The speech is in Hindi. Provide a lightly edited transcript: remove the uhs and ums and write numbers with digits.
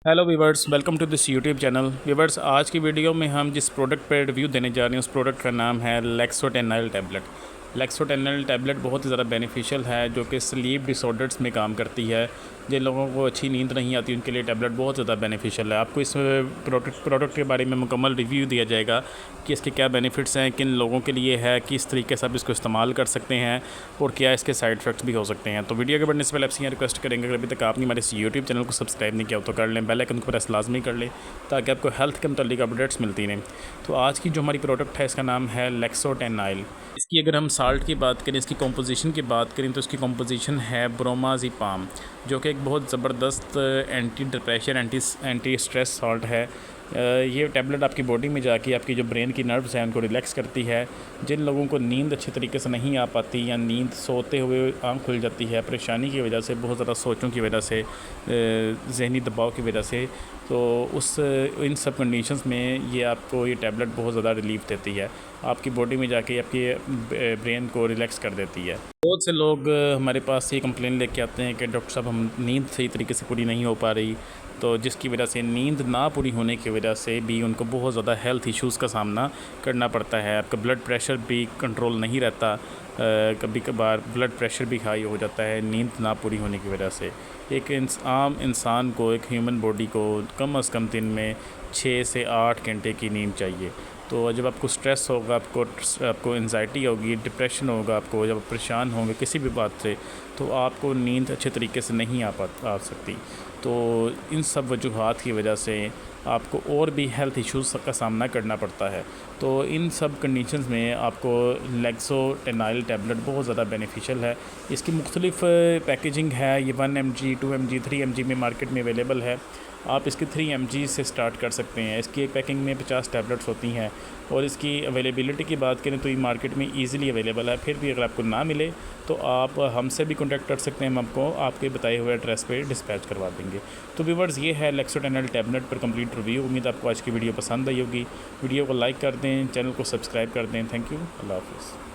Hello viewers, welcome to this YouTube channel. Viewers, आज की वीडियो में हम जिस प्रोडक्ट पर रिव्यू देने जा रहे हैं उस प्रोडक्ट का नाम है लेक्सोटेनल टैबलेट। लेक्सोटेनल टैबलेट बहुत ही ज़्यादा बेनिफिशियल है, जो कि स्लीप डिसऑर्डर्स में काम करती है। जिन लोगों को अच्छी नींद नहीं आती उनके लिए टैबलेट बहुत ज़्यादा बेनिफिशियल है। आपको इस प्रोडक्ट के बारे में मुकम्मल रिव्यू दिया जाएगा कि इसके क्या बेनिफिट्स हैं, किन लोगों के लिए है, किस तरीके से आप इसको इस्तेमाल कर सकते हैं और क्या इसके साइड इफ़ेक्ट्स भी हो सकते हैं। तो वीडियो के बढ़ने से पहले आपसे यहाँ रिक्वेस्ट करेंगे, अगर अभी तक आपने हमारे इस यूट्यूब चैनल को सब्सक्राइब नहीं किया तो कर लें, बेल आइकन को प्रेस लाजमी कर लें ताकि आपको हेल्थ के मुतालिक अपडेट्स मिलती रहें। तो आज की जो हमारी प्रोडक्ट है इसका नाम है लेक्सोटेनाइल। इसकी अगर हम साल्ट की बात करें, इसकी कंपोजिशन की बात करें तो इसकी कंपोजिशन है ब्रोमाज़ेपाम, जो कि एक बहुत ज़बरदस्त anti depression anti stress salt है। ये टैबलेट आपकी बॉडी में जाके आपकी जो ब्रेन की नर्व्स हैं उनको रिलैक्स करती है। जिन लोगों को नींद अच्छी तरीके से नहीं आ पाती या नींद सोते हुए आँख खुल जाती है परेशानी की वजह से, बहुत ज़्यादा सोचों की वजह से, ज़हनी दबाव की वजह से, तो इन सब कंडीशंस में ये आपको ये टैबलेट बहुत ज़्यादा रिलीफ देती है। आपकी बॉडी में जाके आपकी ब्रेन को रिलैक्स कर देती है। बहुत से लोग हमारे पास ये कंप्लेन लेके आते हैं कि डॉक्टर साहब हम नींद सही तरीके से पूरी नहीं हो पा रही, तो जिसकी वजह से नींद ना पूरी होने की वजह से भी उनको बहुत ज़्यादा हेल्थ इश्यूज़ का सामना करना पड़ता है। आपका ब्लड प्रेशर भी कंट्रोल नहीं रहता, कभी कभार ब्लड प्रेशर भी हाई हो जाता है नींद ना पूरी होने की वजह से। एक आम इंसान को, एक ह्यूमन बॉडी को कम से कम दिन में 6 से 8 घंटे की नींद चाहिए। तो जब आपको स्ट्रेस होगा, आपको एंजाइटी होगी, डिप्रेशन होगा, आपको जब आप परेशान होंगे किसी भी बात से, तो आपको नींद अच्छे तरीके से नहीं आ सकती। तो इन सब वजूहात की वजह से आपको और भी हेल्थ इश्यूज़ का सामना करना पड़ता है। तो इन सब कंडीशंस में आपको लेक्सोटेनाइल टैबलेट बहुत ज़्यादा बेनिफिशियल है। इसकी मुख्तलिफ़ पैकेजिंग है, ये 1 mg, 2 mg, 3 mg में मार्केट में अवेलेबल है। आप इसकी 3 mg से स्टार्ट कर सकते हैं। इसकी एक पैकिंग में 50 टैबलेट्स होती हैं और इसकी अवेलेबिलिटी की बात करें तो ये मार्केट में ईज़िली अवेलेबल है। फिर भी अगर आपको ना मिले तो आप हमसे भी कॉन्टैक्ट कर सकते हैं, हम आपको आपके बताए हुए एड्रेस पे डिस्पैच करवा देंगे। तो व्यूअर्स, ये है लेक्सोटेनल टैबलेट पर कंप्लीट रिव्यू। उम्मीद आपको आज की वीडियो पसंद आई होगी। वीडियो को लाइक कर दें, चैनल को सब्सक्राइब कर दें। थैंक यू, अल्लाह हाफ़िज़।